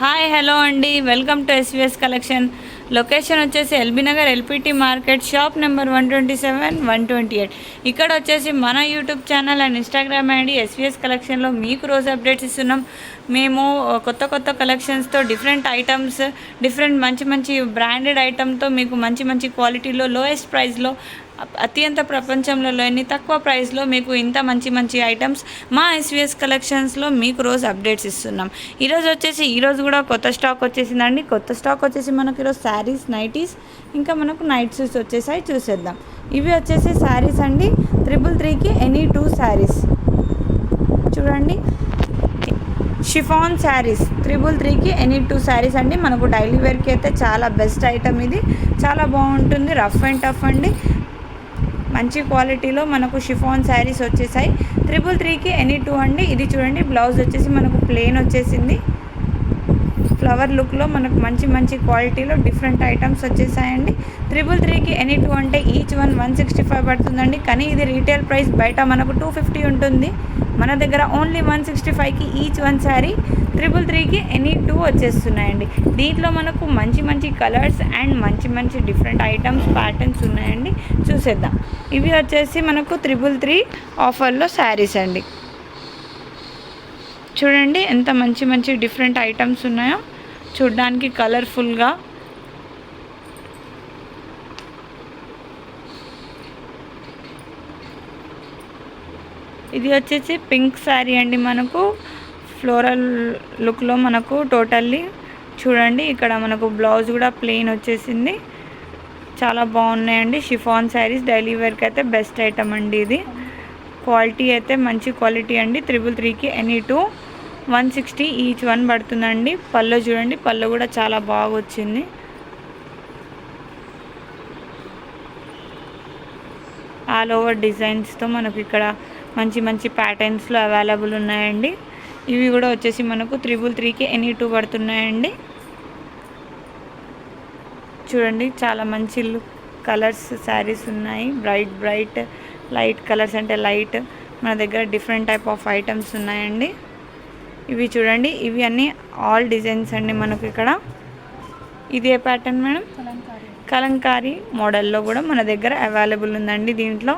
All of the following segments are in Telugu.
హాయ్ హలో అండి, welcome to SVS collection. Location వచ్చేసి LB Nagar LPT market, shop number 127, 128. ఇక్కడ వచ్చేసి మన YouTube channel and Instagram ID SVS కలెక్షన్లో మీకు రోజు అప్డేట్స్ ఇస్తున్నాం. మేము కొత్త కొత్త కలెక్షన్స్తో డిఫరెంట్ ఐటమ్స్, డిఫరెంట్ మంచి మంచి బ్రాండెడ్ ఐటమ్తో మీకు మంచి మంచి క్వాలిటీలో లోయెస్ట్ ప్రైస్లో అత్యంత ప్రపంచంలో లేని తక్కువ ప్రైస్లో మీకు ఇంత మంచి మంచి ఐటమ్స్ మా ఎస్విఎస్ కలెక్షన్స్లో మీకు రోజు అప్డేట్స్ ఇస్తున్నాం. ఈరోజు కూడా కొత్త స్టాక్ వచ్చేసిందండి. కొత్త స్టాక్ వచ్చేసి మనకు ఈరోజు శారీస్, నైటీస్, ఇంకా మనకు నైట్ సూట్స్ వచ్చేసాయి. చూసేద్దాం. ఇవి వచ్చేసి శారీస్ అండి. 333కి ఎనీ 2 శారీస్ చూడండి. షిఫాన్ శారీస్ 333కి ఎనీ 2 శారీస్ అండి. మనకు డైలీ వేర్కి అయితే చాలా బెస్ట్ ఐటమ్ ఇది. చాలా బాగుంటుంది. రఫ్ అండ్ టఫ్ అండి. మంచి క్వాలిటీలో మనకు షిఫాన్ శారీస్ వచ్చేసాయి. 333కి ఎనీ 2 అండి. ఇది చూడండి, బ్లౌజ్ వచ్చేసి మనకు ప్లెయిన్ వచ్చేసింది. ఫ్లవర్ లుక్లో మనకు మంచి మంచి క్వాలిటీలో డిఫరెంట్ ఐటమ్స్ వచ్చేసాయండి. 333కి ఎనీ 2 అంటే ఈచ్ వన్ 165 పడుతుందండి. కానీ ఇది రీటైల్ ప్రైస్ బయట మనకు 250 ఉంటుంది. మన దగ్గర ఓన్లీ 165కి ఈచ్ వన్ శారీ 333కి ఎనీ 2 వచ్చేస్తున్నాయండి. దీంట్లో మనకు మంచి మంచి కలర్స్ అండ్ మంచి మంచి డిఫరెంట్ ఐటమ్స్, ప్యాటర్న్స్ ఉన్నాయండి. చూసేద్దాం. ఇవి వచ్చేసి మనకు 333 ఆఫర్లో శారీస్ అండి. చూడండి ఎంత మంచి మంచి డిఫరెంట్ ఐటమ్స్ ఉన్నాయో, చూడ్డానికి కలర్ఫుల్గా. ఇది వచ్చేసి పింక్ శారీ అండి. మనకు ఫ్లోరల్ లుక్లో మనకు టోటల్లీ చూడండి. ఇక్కడ మనకు బ్లౌజ్ కూడా ప్లెయిన్ వచ్చేసింది. చాలా బాగున్నాయండి. షిఫాన్ శారీస్ డైలీ వేర్కి అయితే బెస్ట్ ఐటమ్ అండి. ఇది క్వాలిటీ అయితే మంచి క్వాలిటీ అండి. 333కి ఎనీ 2 160 ఈచ్ వన్ పడుతుందండి. పళ్ళు చూడండి, పళ్ళు కూడా చాలా బాగా వచ్చింది. ఆల్ ఓవర్ డిజైన్స్తో మనకు ఇక్కడ మంచి మంచి ప్యాటర్న్స్లో అవైలబుల్ ఉన్నాయండి. ఇవి కూడా వచ్చేసి మనకు 333కి ఎనీ 2 పడుతున్నాయండి. చూడండి చాలా మంచి కలర్స్ శారీస్ ఉన్నాయి. బ్రైట్ లైట్ కలర్స్ అంటే లైట్. మన దగ్గర డిఫరెంట్ టైప్ ఆఫ్ ఐటమ్స్ ఉన్నాయండి. ఇవి చూడండి, ఇవి అన్నీ ఆల్ డిజైన్స్ అండి. మనకు ఇక్కడ ఇదే ప్యాటర్న్ మేడం, కలంకారీ మోడల్లో కూడా మన దగ్గర అవైలబుల్ ఉందండి. దీంట్లో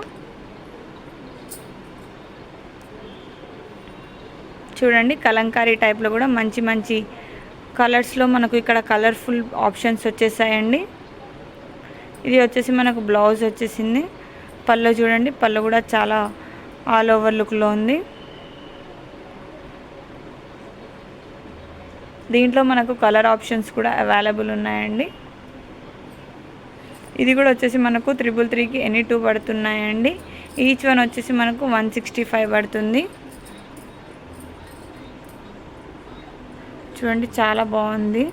చూడండి, కలంకారీ టైప్లో కూడా మంచి మంచి కలర్స్లో మనకు ఇక్కడ కలర్ఫుల్ ఆప్షన్స్ వచ్చేసాయండి. ఇది వచ్చేసి మనకు బ్లౌజ్ వచ్చేసింది. పళ్ళు చూడండి, పళ్ళు కూడా చాలా ఆల్ ఓవర్ లుక్లో ఉంది. దీంట్లో మనకు కలర్ ఆప్షన్స్ కూడా అవైలబుల్ ఉన్నాయండి. ఇది కూడా వచ్చేసి మనకు 333కి ఎనీ 2 పడుతున్నాయండి. ఈచ్ వన్ వచ్చేసి మనకు 165 పడుతుంది. చూడండి చాలా బాగుంది.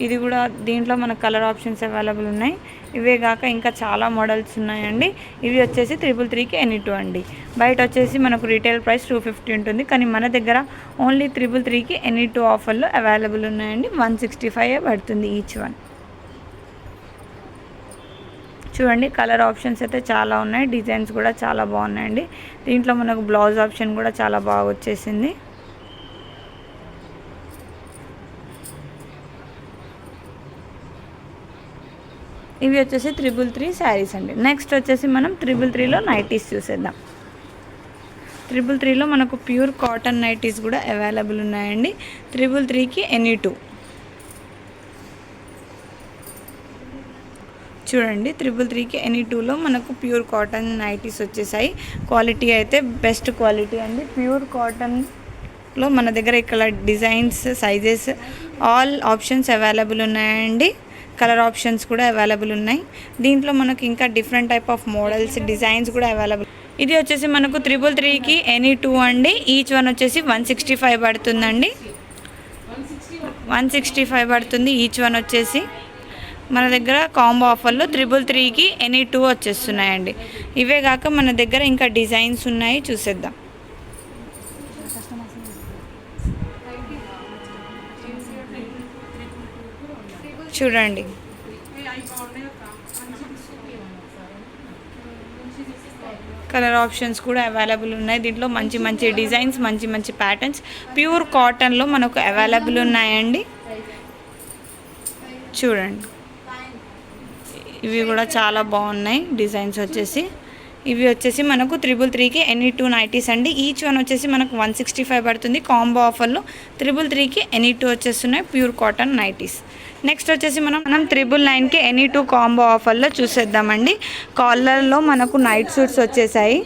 ఇది కూడా దీంట్లో మనకు కలర్ ఆప్షన్స్ అవైలబుల్ ఉన్నాయి. ఇవే కాక ఇంకా చాలా మోడల్స్ ఉన్నాయండి. ఇవి వచ్చేసి 333కి ఎనీ 2 అండి. బయట వచ్చేసి మనకు రీటైల్ ప్రైస్ 250 ఉంటుంది. కానీ మన దగ్గర ఓన్లీ 333కి ఎనీ 2 ఆఫర్లో అవైలబుల్ ఉన్నాయండి. 165 పడుతుంది ఈచ్ వన్. చూడండి కలర్ ఆప్షన్స్ అయితే చాలా ఉన్నాయి. డిజైన్స్ కూడా చాలా బాగున్నాయండి. దీంట్లో మనకు బ్లౌజ్ ఆప్షన్ కూడా చాలా బాగా వచ్చేసింది. ఇవి వచ్చేసి 333 శారీస్ అండి. నెక్స్ట్ వచ్చేసి మనం 333లో నైటీస్ చూసేద్దాం. 333లో మనకు ప్యూర్ కాటన్ నైటీస్ కూడా అవైలబుల్ ఉన్నాయండి. 333కి ఎనీ 2 చూడండి. 333కి ఎనీ 2లో మనకు ప్యూర్ కాటన్ నైటీస్ వచ్చేసాయి. క్వాలిటీ అయితే బెస్ట్ క్వాలిటీ అండి. ప్యూర్ కాటన్లో మన దగ్గర ఇక్కడ designs, sizes, all options available ఉన్నాయండి. కలర్ ఆప్షన్స్ కూడా అవైలబుల్ ఉన్నాయి. దీంట్లో మనకు ఇంకా different type of models, designs కూడా అవైలబుల్. ఇది వచ్చేసి మనకు 333కి ఎనీ 2 అండి. ఈచ్ వన్ వచ్చేసి 165 పడుతుందండి. 165 పడుతుంది ఈచ్ వన్ వచ్చేసి. మన దగ్గర కాంబో ఆఫర్లో 333కి ఎనీ 2 వచ్చేస్తున్నాయండి. ఇవే కాక మన దగ్గర ఇంకా డిజైన్స్ ఉన్నాయి. చూసేద్దాం. చూడండి కలర్ ఆప్షన్స్ కూడా అవైలబుల్ ఉన్నాయి. దీంట్లో మంచి మంచి డిజైన్స్, మంచి మంచి ప్యాటర్న్స్ ప్యూర్ కాటన్లో మనకు అవైలబుల్ ఉన్నాయండి. చూడండి, ఇవి కూడా చాలా బాగున్నాయి డిజైన్స్ వచ్చేసి. ఇవి వచ్చేసి మనకు 333కి ఎనీ 2 నైటీస్ అండి. ఈచ్ వన్ వచ్చేసి మనకు 165 పడుతుంది. కాంబో ఆఫర్లో 333కి ఎనీ 2 వచ్చేస్తున్నాయి ప్యూర్ కాటన్ నైటీస్. నెక్స్ట్ వచ్చేసి మనం 999కి ఎనీ 2 కాంబో ఆఫర్లో చూసేద్దామండి. కాలర్లో మనకు నైట్ సూట్స్ వచ్చేసాయి.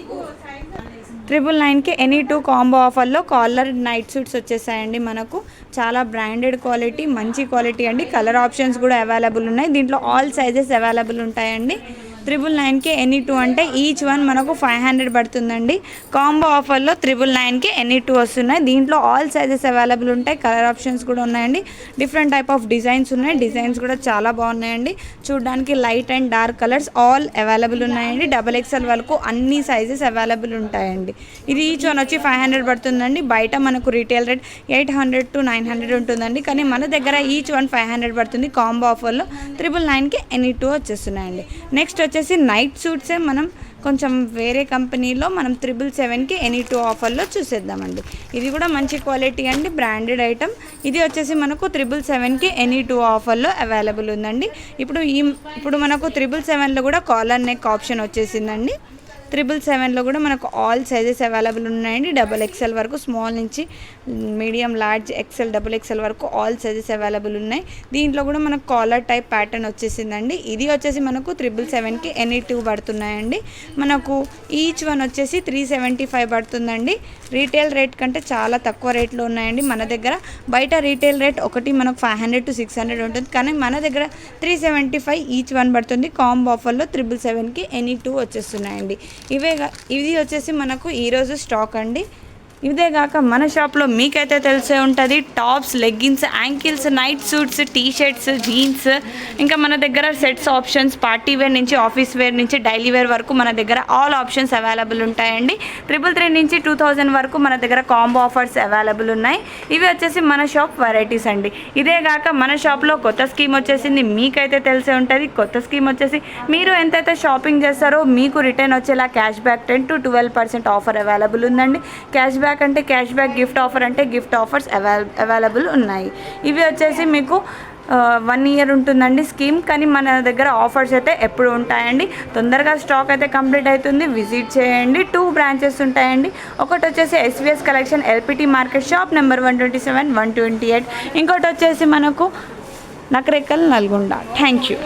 999కి ఎనీ 2 కాంబో ఆఫర్లో కాలర్ నైట్ సూట్స్ వచ్చేసాయండి. మనకు చాలా బ్రాండెడ్ క్వాలిటీ, మంచి క్వాలిటీ అండి. కలర్ ఆప్షన్స్ కూడా అవైలబుల్ ఉన్నాయి. దీంట్లో ఆల్ సైజెస్ అవైలబుల్ ఉంటాయండి. 999కి ఎనీ 2 అంటే ఈచ్ వన్ మనకు 500 పడుతుందండి. కాంబో ఆఫర్లో 999కి ఎనీ 2 వస్తున్నాయి. దీంట్లో ఆల్ సైజెస్ అవైలబుల్ ఉంటాయి. కలర్ ఆప్షన్స్ కూడా ఉన్నాయండి. డిఫరెంట్ టైప్ ఆఫ్ డిజైన్స్ ఉన్నాయి. డిజైన్స్ కూడా చాలా బాగున్నాయండి. చూడడానికి light and dark colours all available ఉన్నాయండి. XXL వరకు అన్ని సైజెస్ అవైలబుల్ ఉంటాయండి. ఇది ఈచ్ వన్ వచ్చి 500 పడుతుందండి. బయట మనకు రీటైల్ రేట్ 800 to 900 ఉంటుందండి. కానీ మన దగ్గర ఈచ్ వన్ 500 పడుతుంది. కాంబో ఆఫర్లో 999కి ఎనీ 2 వచ్చేస్తున్నాయండి. నెక్స్ట్ వచ్చేసి నైట్ సూట్సే మనం కొంచెం వేరే కంపెనీలో మనం 777కి ఎనీ 2 ఆఫర్లో చూసేద్దామండి. ఇది కూడా మంచి క్వాలిటీ అండి, బ్రాండెడ్ ఐటమ్. ఇది వచ్చేసి మనకు 777కి ఎనీ 2 ఆఫర్లో అవైలబుల్ ఉందండి. ఇప్పుడు మనకు 777లో కూడా కాలర్ నెక్ ఆప్షన్ వచ్చేసిందండి. 777లో కూడా మనకు ఆల్ సైజెస్ అవైలబుల్ ఉన్నాయండి. XXL వరకు, స్మాల్ నుంచి మీడియం, లార్జ్, ఎక్సెల్, XXL వరకు ఆల్ సైజెస్ అవైలబుల్ ఉన్నాయి. దీంట్లో కూడా మనకు కాలర్ టైప్ ప్యాటర్న్ వచ్చేసిందండి. ఇది వచ్చేసి మనకు 777కి ఎనీ 2 పడుతున్నాయండి. మనకు ఈచ్ వన్ వచ్చేసి 375 పడుతుందండి. రీటైల్ రేట్ కంటే చాలా తక్కువ రేట్లో ఉన్నాయండి మన దగ్గర. బయట రీటైల్ రేట్ ఒకటి మనకు 500 to 600 ఉంటుంది. కానీ మన దగ్గర 375 ఈచ్ వన్ పడుతుంది. కాంబో ఆఫర్లో 777కి ఎనీ 2 వచ్చేస్తున్నాయండి. ఇది వచ్చేసి మనకు ఈరోజు స్టాక్ అండి. ఇదే కాక మన షాప్లో మీకైతే తెలిసే ఉంటుంది, tops, leggings, ankles, night suits, T shirts, jeans, ఇంకా మన దగ్గర సెట్స్ ఆప్షన్స్ పార్టీ వేర్ నుంచి ఆఫీస్ వేర్ నుంచి డైలీ వేర్ వరకు మన దగ్గర ఆల్ ఆప్షన్స్ అవైలబుల్ ఉంటాయండి. 333 నుంచి 2000 వరకు మన దగ్గర కాంబో ఆఫర్స్ అవైలబుల్ ఉన్నాయి. ఇవి వచ్చేసి మన షాప్ వెరైటీస్ అండి. ఇదే కాక మన షాప్లో కొత్త స్కీమ్ వచ్చేసింది, మీకైతే తెలిసే ఉంటుంది. కొత్త స్కీమ్ వచ్చేసి మీరు ఎంతైతే షాపింగ్ చేస్తారో మీకు రిటర్న్ వచ్చేలా cash back 10 to 12% offer available ఉందండి. క్యాష్ బ్యాక్ అంటే క్యాష్ బ్యాక్, గిఫ్ట్ ఆఫర్ అంటే గిఫ్ట్ ఆఫర్స్ అవైలబుల్ ఉన్నాయి. ఇవి వచ్చేసి మీకు 1 year ఉంటుందండి స్కీమ్. కానీ మన దగ్గర ఆఫర్స్ అయితే ఎప్పుడు ఉంటాయండి. తొందరగా స్టాక్ అయితే కంప్లీట్ అవుతుంది, విజిట్ చేయండి. 2 బ్రాంచెస్ ఉంటాయండి. ఒకటి వచ్చేసి SVS collection, LPT market, shop number 127, 128. ఇంకోటి వచ్చేసి మనకు నకరేకల్, నల్గొండ. Thank you.